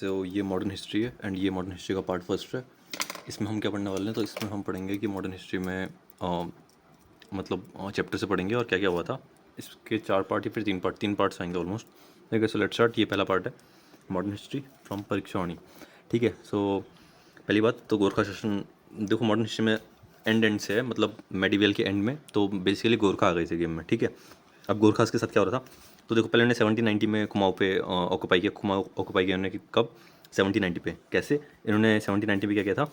सो ये modern history है and ये मॉडर्न हिस्ट्री का पार्ट फर्स्ट है। इसमें हम क्या पढ़ने वाले हैं, तो इसमें हम पढ़ेंगे कि मॉडर्न हिस्ट्री में मतलब चैप्टर से पढ़ेंगे और क्या क्या हुआ था। इसके 4 पार्ट या फिर 3 पार्ट्स आएंगे ऑलमोस्ट। ठीक है, सो लेट्स स्टार्ट। ये पहला पार्ट है मॉडर्न हिस्ट्री फ्रॉम परीक्षावाणी। ठीक है, सो पहली बात तो गोरखा शासन। देखो मॉडर्न हिस्ट्री में एंड से है, मतलब मेडिवल के एंड में तो बेसिकली गोरखा आ गए थे गेम में। ठीक है, अब गोरखास के साथ क्या हो रहा था, तो देखो पहले उन्होंने 1790 में कुमाऊँ पे ऑक्यूपाई किया। कुमाऊँ ऑक्यूपाई किया उन्होंने कब, 1790 पे। कैसे इन्होंने 1790 में क्या किया था,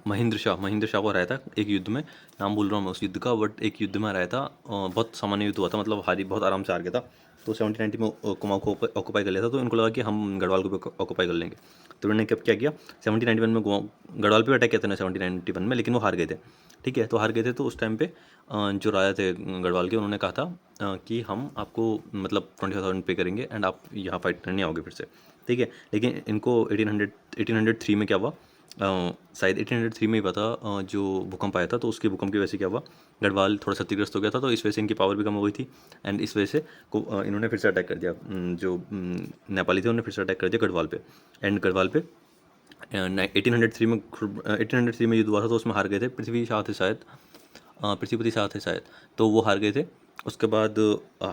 महेंद्र शाह को हराया था एक युद्ध में। नाम भूल रहा हूँ मैं उस युद्ध का, बट एक युद्ध में हराया था। बहुत सामान्य युद्ध हुआ था, मतलब हारी बहुत आराम से हार गया था। तो 1790 में कुमाऊँ को ऑक्यूपाई कर लिया था, तो इनको लगा कि हम गढ़वाल को भी ऑक्यूपाई कर लेंगे। तो उन्होंने कब क्या किया, 1791 में गढ़वाल पे अटैक किया था 1791 में, लेकिन वो हार गए थे। ठीक है, तो हार गए थे, तो उस टाइम पे जो राजा थे गढ़वाल के, उन्होंने कहा था कि हम आपको मतलब 25,000 पे करेंगे एंड आप यहाँ फाइट करने आओगे फिर से। ठीक है, लेकिन इनको 1803 में क्या हुआ, शायद 1803 में ही पता जो भूकंप आया था, तो उसके भूकंप की वजह से क्या हुआ, गढ़वाल थोड़ा क्षतिग्रस्त हो गया था। तो इस वजह से इनकी पावर भी कम हो गई थी एंड इस वजह से इन्होंने फिर से अटैक कर दिया। जो नेपाली थे उन्होंने फिर से अटैक कर दिया गढ़वाल पे। एंड गढ़वाल पे 1803 में युद्ध हुआ था, तो उसमें हार गए थे पृथ्वी शाह थे शायद, पृथ्वीपति शाह थे शायद, तो वो हार गए थे। उसके बाद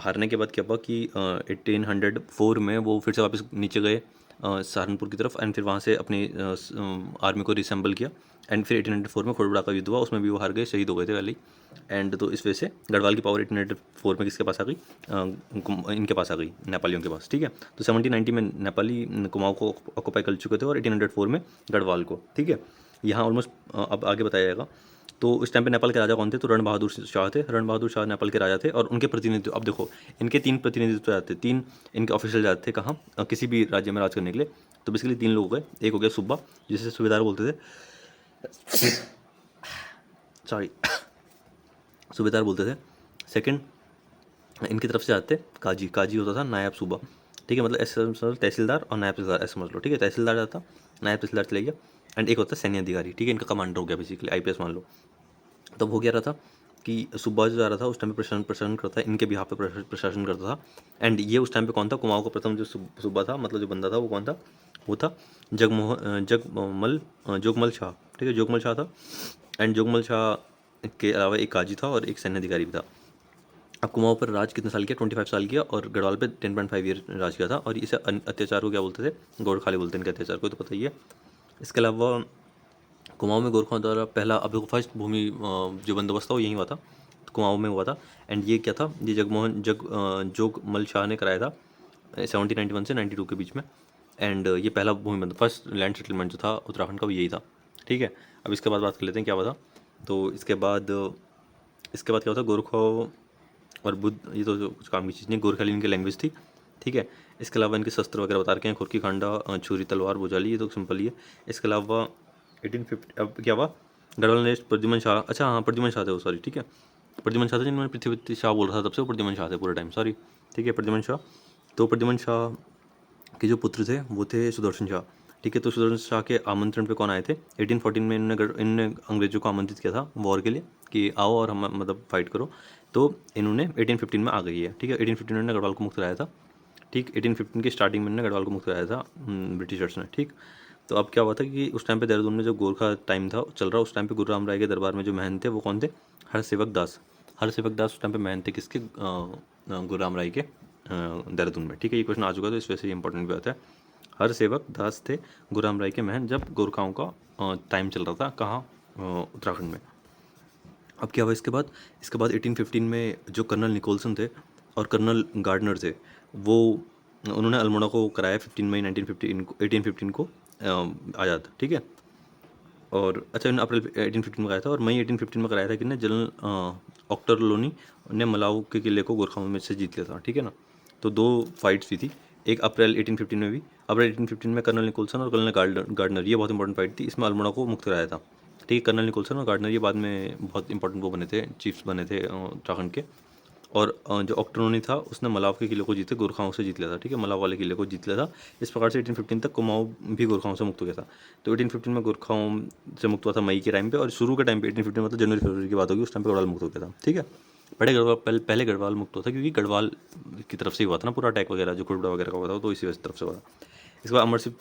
हारने के बाद क्या हुआ कि 1804 में वो फिर से वापस नीचे गए सहारनपुर की तरफ एंड फिर वहाँ से अपनी आर्मी को रिसेंबल किया। एंड फिर 1804 में खोड़बड़ा का युद्ध हुआ, उसमें भी वो हार गए, शहीद हो गए थे पहले ही। एंड तो इस वजह से गढ़वाल की पावर 1804 में किसके पास आ गई, इनके पास आ गई, नेपालियों के पास। ठीक है, तो 1790 में नेपाली कुमाऊँ को ऑक्यूपाई कर चुके थे और 1804 में गढ़वाल को। ठीक है, यहाँ ऑलमोस्ट अब आगे बताया जाएगा। तो उस टाइम पे नेपाल के राजा कौन थे, तो रण बहादुर शाह थे। रण बहादुर शाह नेपाल के राजा थे और उनके प्रतिनिधित्व, अब देखो इनके 3 प्रतिनिधित्व जाते, 3 इनके ऑफिशियल जाते थे कहाँ, किसी भी राज्य में राज करने के लिए। तो बेसिकली 3 लोग गए। एक हो गया सूबा, जिसे सूबेदार बोलते थे, सॉरी सूबेदार बोलते थे। सेकंड इनकी तरफ से आते काजी, काजी होता था नायब सूबा। ठीक है, मतलब ऐसे समझ लो, तहसीलदार और नायब तहसीलदार ऐसे समझ लो। ठीक है, तहसीलदार जाता, नायब तहसीलदार चले गया। एंड एक होता है सैन्य अधिकारी। ठीक है, इनका कमांडर हो गया बेसिकली, आईपीएस मान लो। तब हो गया रहा था कि सूबा जो जा रहा था उस टाइम पे प्रशासन करता था, इनके बिहाफ पे प्रशासन करता था। एंड ये उस टाइम पे कौन था, कुमाऊँ का प्रथम जो सूबा था, मतलब जो बंदा था वो कौन था, वो था जोगमल शाह। ठीक है, जोगमल शाह था। एंड जोगमल शाह के अलावा एक काजी था और एक सैन्य अधिकारी भी था। अब कुमाऊँ पर राज कितने साल किया, 25 साल किया, और गढ़वाल पे 10.5 ईयर राज किया था। और इसे अत्याचार को क्या बोलते थे, गौड़खाली बोलते हैं इनके अत्याचार को, तो पता ही है। इसके अलावा कुमाऊँ में गोरखों द्वारा पहला अब फर्स्ट भूमि जो बंदोबस्त था वो यहीं हुआ था, तो कुमाऊँ में हुआ था। एंड ये क्या था, ये जोगमल शाह ने कराया था 1791 से 92 के बीच में। एंड ये पहला भूमि बंद, फर्स्ट लैंड सेटलमेंट जो था उत्तराखंड का वो यही था। ठीक है, अब इसके बाद बात कर लेते हैं क्या हुआ था। तो इसके बाद क्या होता, गोरखों और बुद्ध, ये तो कुछ काम की चीज़ नहीं, गोरखाली इनकी लैंग्वेज थी। ठीक है, इसके अलावा इनके शस्त्र वगैरह बता रखे हैं, खुरकी खांडा, छुरी तलवार भुजाली, ये तो सिंपल ही है। इसके अलावा 1850 अब क्या हुआ, गढ़वाल ने प्रद्युमन शाह, अच्छा हाँ प्रद्युमन शाह थे वो, सॉरी। ठीक है, प्रद्युमन शाह थे जिन्होंने पृथ्वी शाह बोल रहा था, तब से वो प्रद्युमन शाह थे पूरे टाइम, सॉरी। ठीक है, प्रद्युमन शाह। तो प्रद्युमन शाह के जो पुत्र थे वो थे सुदर्शन शाह। ठीक है, तो सुदर्शन शाह के आमंत्रण पे कौन आए थे, 1814 में इन्होंने अंग्रेजों को आमंत्रित किया था वॉर के लिए कि आओ और हम मतलब फाइट करो। तो इन्होंने 1815 में आ गई है। ठीक है, 1815 में गढ़वाल को मुक्त कराया था। ठीक, 1815 की स्टार्टिंग में इन्होंने गढ़वाल को मुक्त कराया था ब्रिटिशर्स ने। ठीक, तो अब क्या हुआ था कि उस टाइम पे देहरादून में जो गोरखा टाइम था चल रहा, उस टाइम पे गुरु राम राय के दरबार में जो महंत थे वो कौन थे, हरसेवक दास। हरसेवक दास उस टाइम पे महंत थे किसके, गुरु राम राय के देहरादून में। ठीक है, ये क्वेश्चन आ चुका है तो इस वजह से ये इंपॉर्टेंट भी आता है। हरसेवक दास थे गुरु राम राय के महंत जब गोरखाओं का टाइम चल रहा था कहाँ, उत्तराखंड में। अब क्या हुआ इसके बाद 1815 में जो कर्नल निकोलसन थे और कर्नल गार्डनर थे, वो उन्होंने अल्मोड़ा को कराया 15 मई 1815 को आज़ाद। ठीक है, और अच्छा इन अप्रैल 1815 में कराया था और मई 1815 में कराया था किसने, जनरल ऑक्टर लोनी ने मलाऊ के किले को गोरखाओं में से जीत लिया था। ठीक है ना, तो 2 फाइट्स हुई थी, एक अप्रैल 1815 में भी, अप्रैल 1815 में कर्नल निकोलसन और कर्नल गार्डनर, ये बहुत इंपॉर्टेंट फाइट थी, इसमें अल्मोड़ा को मुक्त कराया था। ठीक है, कर्नल निकोलसन और गार्डनर ये बाद में बहुत इंपॉर्टेंट वो बने थे, चीफ्स बने थे उत्तराखंड के। और जो ऑक्टोनोनी था उसने मलाव के किले को जीते, गोरखाओं से जीत लिया था। ठीक है, मलाव वाले किले को जीत लिया था। इस प्रकार से 1815 तक कुमाऊँ भी गोरखाओं से मुक्त हो गया था। तो 1815 में गोरखाओं से मुक्त हुआ था मई के टाइम पे, और शुरू के टाइम पे 1815 मतलब जनवरी फरवरी की बात होगी, उस टाइम पे गढ़वाल मुक्त हो गया था। ठीक है, बड़े गढ़वाल पहले गढ़वाल मुक्त हुआ था, क्योंकि गढ़वाल की तरफ से ही हुआ था ना पूरा अटैक वगैरह, जो कुरबड़ा वगैरह का हुआ था, तो इसी तरफ से हुआ था। इसके बाद अमर सिंह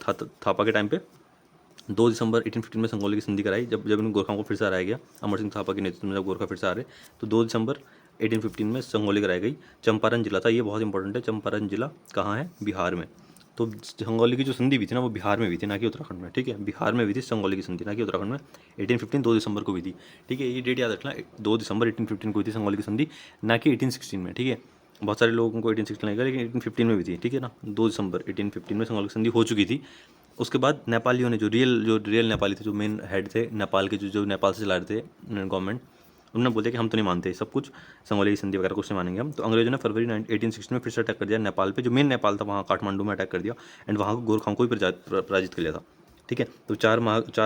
थापा के टाइम पे 2 दिसंबर 1815 में संगोली की संधि कराई, जब इन गोरखाओं को फिर से हराया गया। अमर सिंह थापा के नेतृत्व में जब गोरखा फिर से आ रहे, तो 2 दिसंबर 1815 में संगोली कराई गई। चंपारण जिला था, ये बहुत इंपॉर्टेंट है। चंपारण जिला कहाँ है? बिहार में। तो संगोली की जो संधि हुई थी ना, वो बिहार में हुई थी, ना कि उत्तराखंड में। ठीक है, बिहार में हुई थी संगोली की संधि, ना कि उत्तराखंड में। 1815 2 दिसंबर को हुई थी। ठीक है, ये डेट याद रखना, 2 दिसंबर 1815 को हुई थी संगोली की संधि, ना कि 1816 में। ठीक है, बहुत सारे लोगों को 1816 लगेगा, लेकिन 1815 में हुई थी। ठीक है ना, 2 दिसंबर 1815 में संगोली की संधि हो चुकी थी। उसके बाद नेपालियों ने, जो रियल नेपाली थे, जो मेन हेड थे नेपाल के, जो नेपाल से चला रहे थे गवर्नमेंट, उन्होंने बोल दिया कि हम तो नहीं मानते सब कुछ, संगोली की संधि वगैरह कुछ नहीं मानेंगे हम। तो अंग्रेजों ने फरवरी 1816 में फिर से अटैक कर दिया नेपाल पे, जो मेन नेपाल था, वहाँ काठमांडू में अटैक कर दिया, एंड वहाँ को गोरखाओं को भी पराजित कर लिया था। ठीक है, तो 4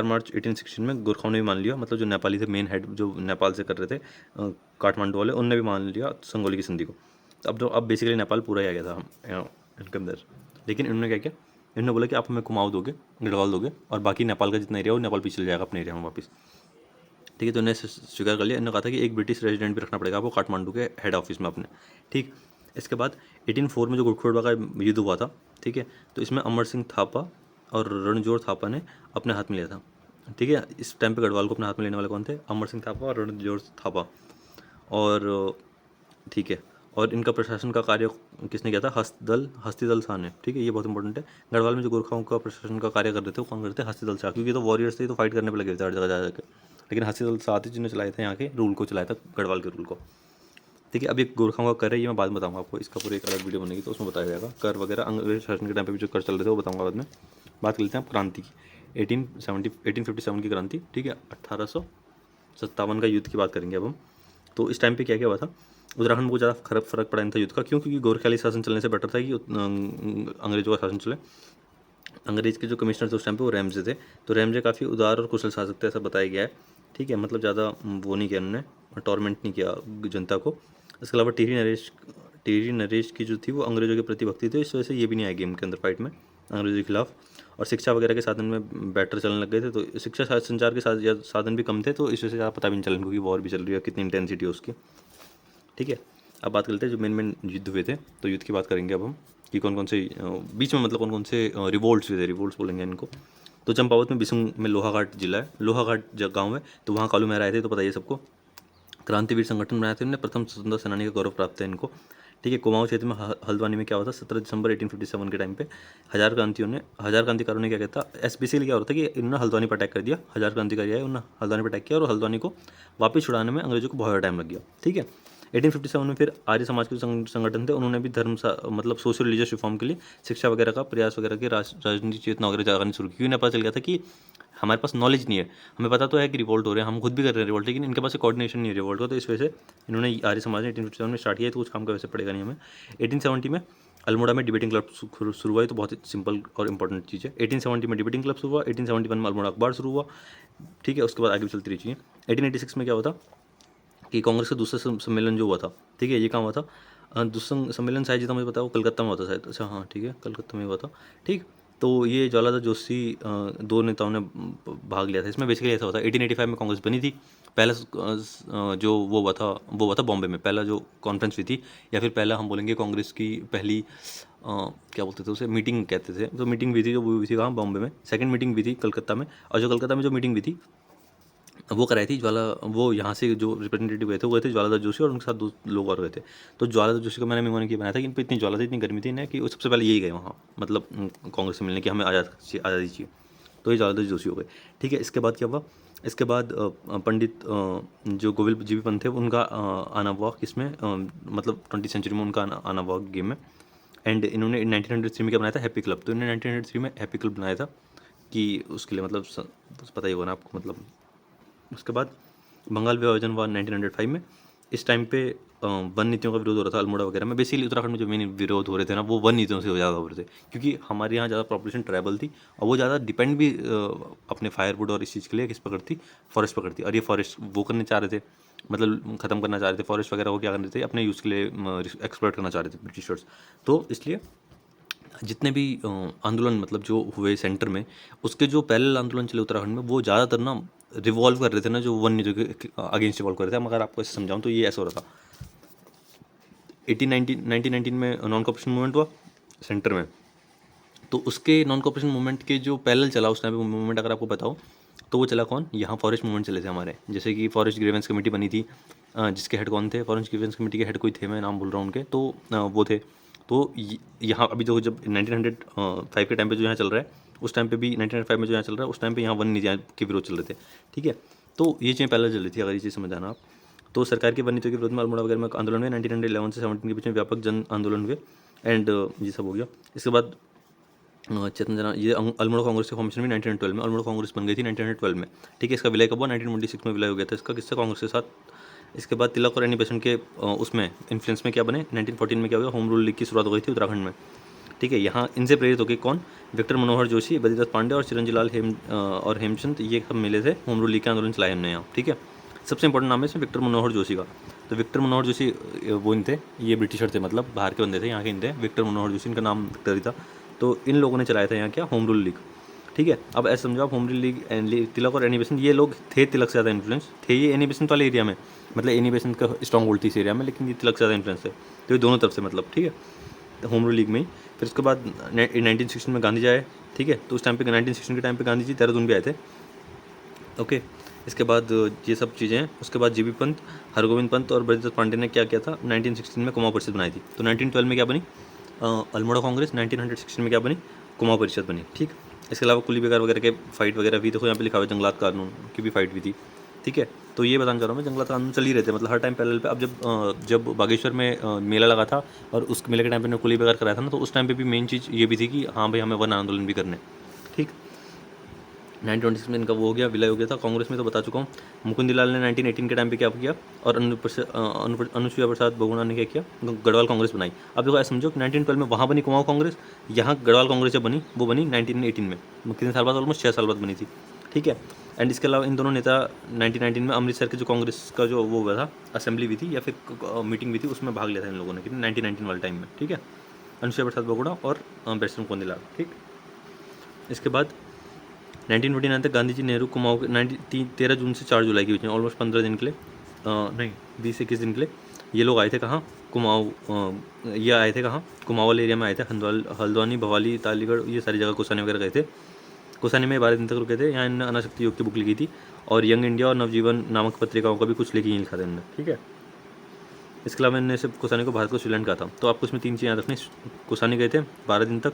मार्च 1816 में गोरखाओं ने भी मान लिया, मतलब जो नेपाली थे मेन हेड, जो नेपाल से कर रहे थे काठमांडू वाले, उनने भी मान लिया संगोली की संधि को। तो अब बेसिकली नेपाल पूरा ही आ गया था इनके अंदर। लेकिन इन्होंने क्या किया, इन्होंने बोला कि आप हमें कुमाऊँ दोगे, गढ़वाल दोगे, और बाकी नेपाल का जितना एरिया वो नेपाल पीछे चले जाएगा अपने एरिया में वापस। ठीक है, तो इन्हें स्वीकार कर लिया। इन्होंने कहा था कि एक ब्रिटिश रेजिडेंट भी रखना पड़ेगा आपको काठमांडू के हेड ऑफिस में अपने। ठीक, इसके बाद 1804 में जो गुरखोड़वा का युद्ध हुआ था, ठीक है, तो इसमें अमर सिंह थापा और रणजोर थापा ने अपने हाथ में लिया था। ठीक है, इस टाइम पे गढ़वाल को अपने हाथ में लेने वाले कौन थे? अमर सिंह थापा और रणजोर थापा। और ठीक है, और इनका प्रशासन का कार्य किसने किया था? हस्तिदल शाह ने। ठीक है, ये बहुत इंपॉर्टेंट है। गढ़वाल में जो गोरखाओं का प्रशासन का कार्य कर रहे थे, वो कौन करते थे? हस्तिदल शाह, क्योंकि तो वॉरियर्स थे, तो फाइट करने पर लगे थे हर जगह जा जाकर। लेकिन हस्तिदल शाह थे जिन्होंने चलाए थे यहाँ के रूल को, चलाया था गढ़वाल के रूल को। ठीक है, अब एक गोरखाओं का कर है, ये मैं बाद में बताऊंगा आपको, इसका पूरी एक अलग वीडियो बनेगी, तो उसमें बताया जाएगा कर वगैरह। अंग्रेज शासन के टाइम पे भी जो कर चल रहे थे वो बताऊंगा बाद में। बात कर लेते हैं क्रांति की, 1857 की क्रांति। ठीक है, 1857 का युद्ध की बात करेंगे अब हम। तो इस टाइम पे क्या क्या हुआ था? उत्तराखंड को ज़्यादा फर्क पड़ा नहीं था युद्ध का। क्यों? क्योंकि गोरखियाली शासन चलने से बेटर था कि अंग्रेजों का शासन चले। अंग्रेज के जो कमिश्नर थे उस टाइम पे वो रैमजे थे। तो रैमजे काफ़ी उदार और कुशल शासक थे, ऐसा बताया गया है। ठीक है, मतलब ज़्यादा वो नहीं किया उन्होंने, टॉर्मेंट नहीं किया जनता को। इसके अलावा टेरी नरेश की जो थी वो अंग्रेजों के प्रति भक्ति थी, इस वजह से ये भी नहीं आए गेम के अंदर फाइट में अंग्रेजों के खिलाफ। और शिक्षा वगैरह के साधन में बेटर चलने लग गए थे, तो शिक्षा संचार के साधन भी कम थे, तो इस वजह से ज़्यादा पता भी नहीं चला इनको कि वॉर भी चल रही है, कितनी इंटेंसिटी है उसकी। ठीक है, अब बात करते हैं जो मेन युद्ध हुए थे। तो युद्ध की बात करेंगे अब हम कि कौन कौन से बीच में, मतलब कौन कौन से रिवोल्ट्स हुए थे, रिवोल्ट्स बोलेंगे इनको। तो चंपावत में बिसुंग में लोहाघाट जिला है, लोहाघाट गाँव है, तो वहाँ कालू महरा आए थे, तो बताइए सबको। क्रांतिवीर संगठन बनाए थे उन्होंने, प्रथम स्वतंत्रता सेनानी का गौरव प्राप्त है इनको। ठीक है, कुमाऊं क्षेत्र में हल्द्वानी में क्या हुआ था? 17 दिसंबर 1857 के टाइम पे हजार क्रांतिकारों ने क्या कहता, बेसिकली क्या होता है कि इन्होंने हल्द्वानी पर अटैक कर दिया। हजार क्रांतिकारी आए, उन्होंने हल्द्वानी पर अटैक किया, और हल्द्वानी को वापस छुड़ाने में अंग्रेजों को बहुत ज़्यादा टाइम लग गया। ठीक है, 1857 में फिर आर्य समाज के संगठन थे, उन्होंने भी मतलब सोशल रिलीजियस रिफॉर्म के लिए शिक्षा वगैरह का प्रयास वगैरह की राजनीति चेतना वगैरह जगानी शुरू की, क्योंकि उन्हें पता चल गया था कि हमारे पास नॉलेज नहीं है। हमें पता तो है कि रिवोल्ट हो रहे हैं, हम खुद भी कर रहे हैं रिवोल्ट, लेकिन इनके पास कोऑर्डिनेशन नहीं है रिवोल्ट का। तो इस वजह से इन्होंने आर्य समाज ने 1857 में स्टार्ट किया, तो कुछ काम का वैसे पड़ेगा नहीं हमें। 1870 में अल्मोड़ा में डिबेटिंग क्लब शुरू हुआ, तो बहुत ही सिंपल और इंपॉर्टेंट चीज़ है। 1870 में डिबेटिंग क्लब शुरू हुआ, 1871 में अल्मोड़ा अखबार शुरू हुआ। ठीक है, उसके बाद आगे भी चलती रही चीज़ें। 1886 में क्या हुआ था कि कांग्रेस का दूसरा सम्मेलन जो हुआ था, ठीक है, ये कहाँ हुआ था? दूसरा सम्मेलन शायद जितना मुझे पता है वो कलकत्ता में हुआ था शायद। अच्छा हाँ, ठीक है, कलकत्ता में हुआ था। ठीक, तो ये ज्वालाधर जोशी दो नेताओं ने भाग लिया था इसमें। बेसिकली ऐसा होता है, 1885 में कांग्रेस बनी थी। पहला जो वो हुआ था बॉम्बे में, पहला जो कॉन्फ्रेंस हुई थी, या फिर पहला हम बोलेंगे कांग्रेस की पहली क्या बोलते थे उसे, मीटिंग कहते थे। तो मीटिंग हुई थी, जो हुई थी कहाँ? बॉम्बे में। सेकंड मीटिंग हुई थी कलकत्ता में, और जो कलकत्ता में जो मीटिंग हुई थी वो कराई थी वो यहाँ से जो रिप्रेजेंटेटिव गए थे वो गए थे ज्वालाधर जोशी, और उनके साथ 2 लोग और गए थे। तो ज्वालाधर जोशी को मैंने मेमोरी किया बनाया था कि इन पर इतनी ज्वाला थी, इतनी गर्मी थी ना, कि वो सबसे पहले यही गए वहाँ, मतलब कांग्रेस से मिलने की, हमें आज़ादी चाहिए। तो ये ज्वालाधर जोशी हो गए। ठीक है, इसके बाद क्या हुआ? इसके बाद पंडित जो गोविंद जीवी पंत थे, उनका आना हुआ किसमें, मतलब 20वीं सेंचुरी में उनका आना हुआ गेम में। एंड इन्होंने 1903 में क्या बनाया था? Happy club. तो इन्होंने 1903 में हैप्पी क्लब बनाया था कि उसके लिए, मतलब पता ही होगा ना आपको, मतलब उसके बाद बंगाल विभाजन हुआ 1905 में। इस टाइम पे वन नीतियों का विरोध हो रहा था अल्मोड़ा वगैरह में। बेसिकली उत्तराखंड में जो मेन विरोध हो रहे थे ना, वो वन नीतियों से ज़्यादा हो रहे थे, क्योंकि हमारे यहाँ ज़्यादा पॉपुलेशन ट्राइबल थी, और वो ज़्यादा डिपेंड भी अपने फायरवुड और इस चीज़ के लिए किस पर करती? फॉरेस्ट पर करती। और ये फॉरेस्ट वो करने चाह रहे थे, मतलब ख़त्म करना चाह रहे थे फॉरेस्ट वगैरह को, क्या करने थे? अपने यूज़ के लिए एक्सप्लॉइट करना चाह रहे थे ब्रिटिशर्स। तो इसलिए जितने भी आंदोलन मतलब जो हुए सेंटर में, उसके जो पैरेलल आंदोलन चले उत्तराखंड में, वो ज़्यादातर ना रिवॉल्व कर रहे थे ना, जो वन नीति के अगेंस्ट रिवॉल्व कर रहे थे। मगर आपको ऐसे समझाऊँ तो ये ऐसा हो रहा था 1919 में नॉन कॉपरेशन मूवमेंट हुआ सेंटर में, तो उसके नॉन कॉपरेशन मूवमेंट के जो पैरेलल चला उस टाइम पे मूवमेंट अगर आपको बताओ तो वो चला कौन, यहाँ फॉरेस्ट मूवमेंट चले थे हमारे, जैसे कि फॉरेस्ट ग्रीवेंस कमेटी बनी थी, जिसके हेड कौन थे, फॉरेस्ट ग्रीवेंस कमेटी के हेड कोई थे, मैं नाम भूल रहा हूँ उनके, तो वो थे। तो यहाँ अभी जो जब 1905 के टाइम पे जो यहाँ चल रहा है उस टाइम पे भी 1905 में जो यहाँ चल रहा है उस टाइम पे यहाँ वन नीति के विरोध चल रहे थे, ठीक है। तो ये चीज़ें पैरेलल चल रही थी, अगर ये चीज़ समझ आना आप। तो सरकार के वन नीतियों के विरोध में अल्मोड़ा वगैरह में आंदोलन हुए, 1911 से 17 के बीच में व्यापक जन आंदोलन हुए, एंड ये सब हो गया। इसके बाद चेतन जना ये अल्मोड़ा कांग्रेस की फॉर्मेशन भी 1912 में, अल्मोड़ा कांग्रेस बन गई थी 1912 में, ठीक है। इसका विलय कब हुआ, 1926 में विलय हो गया था इसका, किससे, कांग्रेस के साथ। इसके बाद तिलक और एनी बेसेंट के उसमें इन्फ्लुएंस में क्या बने, 1914 में क्या हुआ, होम रूल लीग की शुरुआत हो गई थी उत्तराखंड में, ठीक है। यहाँ इनसे प्रेरित होकर कौन, विक्टर मनोहर जोशी, बद्रीदत्त पांडे और चिरंजीव लाल और हेमचंद, ये सब मिले थे, होम रूल लीग के आंदोलन चलाए हमने यहाँ, ठीक है। सबसे इंपॉर्टेंट नाम है इसमें विक्टर मनोहर जोशी का। तो विक्टर मनोहर जोशी वो इन थे, ये ब्रिटिशर थे, मतलब बाहर के बंदे थे, यहाँ के इन थे, विक्टर मनोहर जोशी, इनका नाम विक्टर ही था। तो इन लोगों ने चलाया था यहाँ क्या, होम रूल लीग, ठीक है। अब ऐसे समझो आप, होम रूल लीग, तिलक और एनी बेसेंट, ये लोग थे तिलक से ज़्यादा इन्फ्लुएंस थे, ये एनी बेसेंट वाले एरिया में, मतलब एनी बेसेंट का स्ट्रॉन्ग होल्ड थी इस एरिया में, लेकिन ये तिलक से ज़्यादा इन्फ्लुएंस है, तो ये दोनों तरफ से, मतलब, ठीक है, होम रूल लीग में ही। फिर उसके बाद 1916 में गांधी जी आए, ठीक है। तो उस टाइम पे 1916 के टाइम पे गांधी जी देहरादून भी आए थे, ओके। इसके बाद ये सब चीज़ें हैं। उसके बाद जीबी पंत, हरगोविंद पंत और बद्रीदत्त पांडे ने क्या किया था, 1916 में कुमाऊं परिषद बनाई थी। तो 1912 में क्या बनी, अल्मोड़ा कांग्रेस, 1916 में क्या बनी, कुमाऊं परिषद बनी, ठीक। इसके अलावा कुली बेगार वगैरह के फाइट वगैरह भी, देखो यहाँ पे लिखा हुआ है, जंगलात कानून की भी फाइट भी थी, ठीक है। तो ये बताना चाह रहा हूँ मैं, जंगलात कानून चल ही रहते हैं, मतलब हर टाइम पैरेलल पे। अब जब बागेश्वर में मेला लगा था और उस मेले के टाइम पे कुली बेगार कराया था ना, तो उस टाइम पे भी मेन चीज़ ये भी थी कि हाँ भाई हमें वन आंदोलन भी करने, ठीक। 1926 में इनका वो हो गया, विलय हो गया था। कांग्रेस में तो बता चुका हूँ। मुकुंदलाल ने 1918 के टाइम पे क्या किया, और अनुसुईया प्रसाद बहुगुणा ने क्या किया, गढ़वाल कांग्रेस बनाई। अब देखो ऐसा समझो कि 1912 में वहाँ बनी कुमाऊं कांग्रेस, यहाँ गढ़वाल कांग्रेस जब बनी वो बनी 1918 में, कितने साल बाद, ऑलमोस्ट 6 साल बाद बनी थी, ठीक है। एंड इसके अलावा इन दोनों नेता 1919 में अमृतसर के जो कांग्रेस का जो वो हुआ था, असेंबली भी थी या फिर मीटिंग भी थी, उसमें भाग लिया था इन लोगों ने, कितने 1919 वाले टाइम में, ठीक है। अनुसुईया प्रसाद बहुगुणा और बैरिस्टर मुकुंदलाल, ठीक। इसके बाद 1929 तक गांधी जी नेहरू कुमाऊं के 13 जून से 4 जुलाई के बीच में, ऑलमोस्ट 15 दिन के लिए, नहीं 20-21 दिन के लिए ये लोग आए थे कहाँ, कुमाऊं, ये आए थे कहाँ, कुमाऊं वाले एरिया में आए थे, हल्द्वानी, भवाली, तालीगढ़, ये सारी जगह कुसानी वगैरह गए थे। कुसानी में 12 दिन तक रुके थे, यहाँ इन्होंने अनाशक्ति योग की बुक लिखी थी, और यंग इंडिया और नवजीवन नामक पत्रिकाओं का भी कुछ लिखी लिखा था इन्होंने, ठीक है। इसके अलावा इन्होंने सिर्फ कुसानी को भारत को स्विट्जरलैंड कहा था। तो आपको इसमें 3 चीज़ें याद रखनी, कुसानी गए थे 12 दिन तक,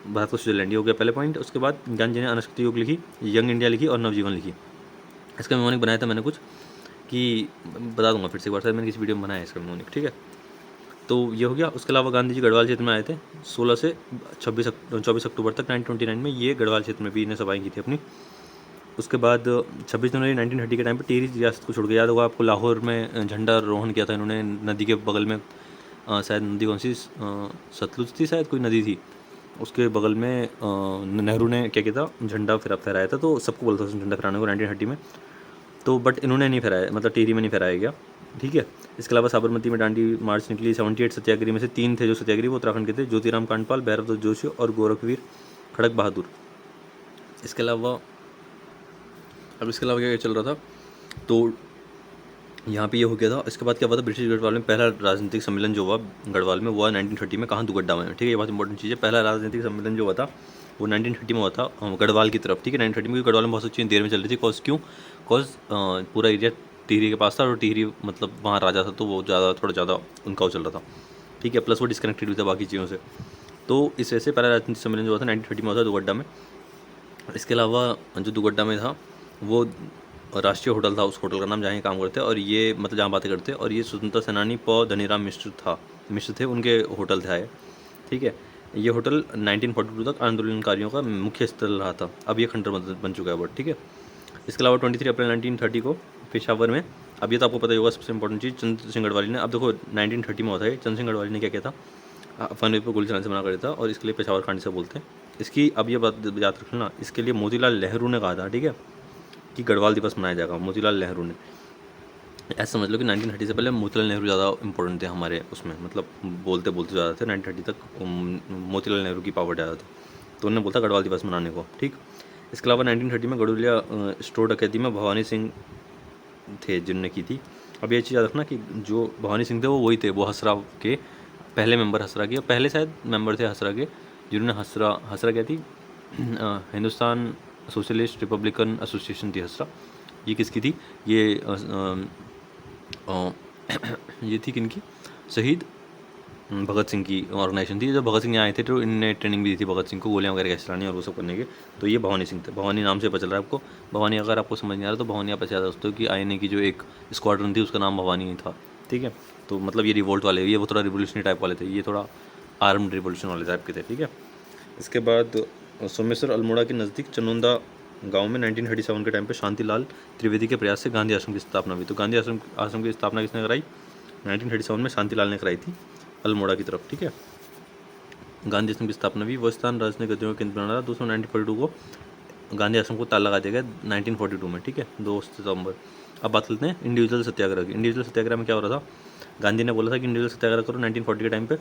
भारत को स्विट्जरलैंड, ये हो गया पहले पॉइंट। उसके बाद गांधी जी ने अनाशक्ति योग लिखी, यंग इंडिया लिखी और नवजीवन लिखी। इसका मेमोनिक बनाया था मैंने कुछ, कि बता दूंगा फिर से एक बार, मैंने किसी वीडियो में बनाया है इसका मेमोनिक, ठीक है। तो ये हो गया। उसके अलावा गांधी जी गढ़वाल क्षेत्र में आए थे 16 से 24 अक्टूबर तक 1929 में, ये गढ़वाल क्षेत्र में भी इन्हें सभाएँ की थी अपनी। उसके बाद 26 जनवरी 1930 के टाइम पर टिहरी रियासत को छोड़ गया, याद होगा आपको, लाहौर में झंडा रोहण किया था इन्होंने, नदी के बगल में, शायद नदी कौन सी, सतलुज थी शायद, कोई नदी थी, उसके बगल में नेहरू ने क्या किया था, झंडा फहराया था। तो सबको बोलता था झंडा फहराने को 1930 में, तो बट इन्होंने नहीं फहराया, मतलब टिहरी में नहीं फहराया गया, ठीक है। इसके अलावा साबरमती में डांडी मार्च निकली। 78 सत्याग्रही में से 3 थे जो सत्याग्रही, वो उत्तराखंड के थे, ज्योतिराम कांडपाल, भैरवदत्त जोशी और गोरखवीर खड़क बहादुर। इसके अलावा अब इसके अलावा क्या चल रहा था, तो यहाँ पे ये हो गया था। इसके बाद क्या हुआ था, ब्रिटिश गढ़वाल में पहला राजनीतिक सम्मेलन जो हुआ गढ़वाल में, हुआ 1930 में, कहाँ, दुगड्डा में, ठीक है। ये बहुत इंपॉर्टेंट चीज़ है, पहला राजनीतिक सम्मेलन जो हुआ था वो 1930 में हुआ था, गढ़वाल की तरफ, ठीक है। 1930 में, क्योंकि गढ़वाल में बहुत सी चीज़ें देर में चल रही थी, कॉज पूरा एरिया टिहरी के पास था, और टिहरी मतलब वहाँ राजा था, तो वो थोड़ा ज़्यादा उनका वो चल रहा था, ठीक है। प्लस वो डिस्कनेक्टेड भी था बाकी चीज़ों से, तो इस वजह से पहला राजनीतिक सम्मेलन जो हुआ था 1930 में हुआ था दुगड्डा में। इसके अलावा जो दुगड्डा में था वो राष्ट्रीय होटल था, उस होटल का नाम, जहाँ ये काम करते, और ये मतलब जहाँ बातें करते, और ये स्वतंत्रता सेनानी धनीराम मिश्र थे, उनके होटल था ये, ठीक है। ये होटल 1942 तक आंदोलनकारियों का मुख्य स्थल रहा था, अब ये खंडर बन चुका है बट, ठीक है। इसके अलावा 23 अप्रैल 1930 को पेशावर में, अब ये तो आपको पता ही होगा, सबसे इंपॉर्टेंट चीज़, चंद्र सिंह गढ़वाली ने, अब देखो 1930 में होता है, चंद्र सिंह गढ़वाली ने क्या किया था, अफवाह पर गोली चलाने से मना कर दिया था, और इसके लिए पेशावर कांड से बोलते हैं। इसकी अब ये बात याद रखना, इसके लिए मोतीलाल नेहरू ने कहा था, ठीक है, कि गढ़वाल दिवस मनाया जाएगा, मोतीलाल नेहरू ने। ऐसा समझ लो कि 1930 से पहले मोतीलाल नेहरू ज़्यादा इंपॉर्टेंट थे हमारे उसमें, मतलब बोलते ज़्यादा थे, 1930 तक मोतीलाल नेहरू की पावर ज़्यादा थी, तो उन्होंने बोलता गढ़वाल दिवस मनाने को, ठीक। इसके अलावा 1930 में गढ़ुलिया स्टोर डकैती में भवानी सिंह थे जिनने की थी। अब ये चीज़ याद रखना कि जो भवानी सिंह थे वो वही थे, वो हसरा के पहले मेंबर, हसरा के पहले शायद मेंबर थे हसरा के, जिन्होंने हसरा क्या थी, हिंदुस्तान सोशलिस्ट रिपब्लिकन एसोसिएशन थी हसरा। ये किसकी थी, ये ये थी किनकी, शहीद भगत सिंह की ऑर्गेनाइजेशन थी। जब भगत सिंह यहाँ आए थे तो इनने ट्रेनिंग भी दी थी भगत सिंह को गोलियां वगैरह कैसे चलानी और वो सब करने के। तो ये भवानी सिंह थे, भवानी नाम से पता चल रहा है आपको। भवानी अगर आपको समझ नहीं आ रहा तो भवानी आप ऐसे याद रखते हो कि आईएनए की जो एक स्क्वाड्रन थी उसका नाम भवानी ही था, ठीक है। तो मतलब ये रिवोल्ट वाले, ये वो थोड़ा रिवोल्यूशनरी टाइप वाले थे, ये थोड़ा आर्म्ड रिवोल्यूशन वाले टाइप के थे, ठीक है। इसके बाद सोमेश्वर अल्मोड़ा के नज़दीक चनुंदा गांव में 1937 के टाइम पे शांतिलाल त्रिवेदी के प्रयास से गांधी आश्रम की स्थापना हुई। तो गांधी आश्रम की स्थापना किसने कराई, 1937 में शांतिलाल ने कराई थी अल्मोड़ा की तरफ, ठीक है। गांधी आश्रम की स्थापना हुई, वो स्थान राजनीतिक गतिविधियों का केंद्र बना रहा। दोस्तों 1942 को गांधी आश्रम को ताला लगा दिया गया 1942 में, ठीक है, 2 सितंबर। अब बात करते हैं इंडिविजुअल सत्याग्रह की। इंडिविजुअल सत्याग्रह में क्या हो रहा था, गांधी ने बोला था कि इंडिविजुअल सत्याग्रह करो 1940 के टाइम पे।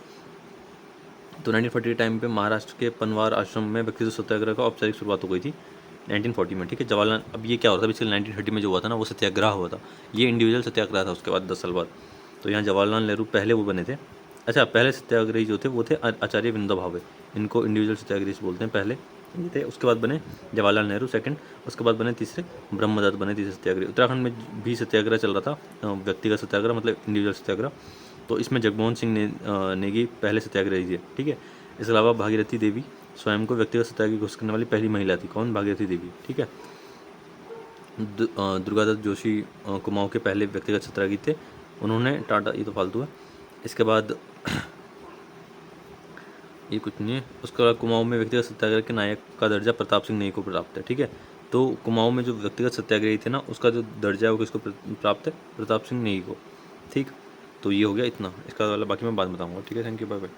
तो 1940 के टाइम पे महाराष्ट्र के पनवार आश्रम में व्यक्तिगत सत्याग्रह का औपचारिक शुरुआत हो गई थी 1940 में, ठीक है। जवाहरलाल, अब ये क्या हो रहा था बेसिकली 1930 में जो हुआ था ना वो सत्याग्रह हुआ था, ये इंडिविजुअल सत्याग्रह था उसके बाद 10 साल बाद। तो यहाँ जवाहरलाल नेहरू पहले वो बने थे। अच्छा, पहले सत्याग्रही जो थे वो थे आचार्य विनोबा भावे, इनको इंडिविजुअल सत्याग्रही बोलते हैं, पहले ये थे। उसके बाद बने जवाहरलाल नेहरू सेकंड, उसके बाद बने तीसरे ब्रह्मदत्त बने तीसरे सत्याग्रही। उत्तराखंड में भी सत्याग्रह चल रहा था, व्यक्तिगत सत्याग्रह मतलब इंडिविजुअल सत्याग्रह। तो इसमें जगमोहन सिंह नेगी पहले सत्याग्रही थे, ठीक है। इसके अलावा भागीरथी देवी स्वयं को व्यक्तिगत सत्याग्रही घोषित करने वाली पहली महिला थी। कौन, भागीरथी देवी, ठीक है। दुर्गादत्त जोशी कुमाऊं के पहले व्यक्तिगत सत्याग्रही थे, उन्होंने टाटा, ये तो फालतू है। इसके बाद ये कुछ नहीं है। उसके बाद कुमाऊं में व्यक्तिगत सत्याग्रह के नायक का दर्जा प्रताप सिंह नेगी को प्राप्त है, ठीक है। तो कुमाऊं में जो व्यक्तिगत सत्याग्रही थे ना उसका जो दर्जा है वो किसको प्राप्त है, प्रताप सिंह नेगी को, ठीक। तो ये हो गया इतना, इसका वाला बाकी मैं बाद में बताऊंगा, ठीक है। Thank you, bye bye.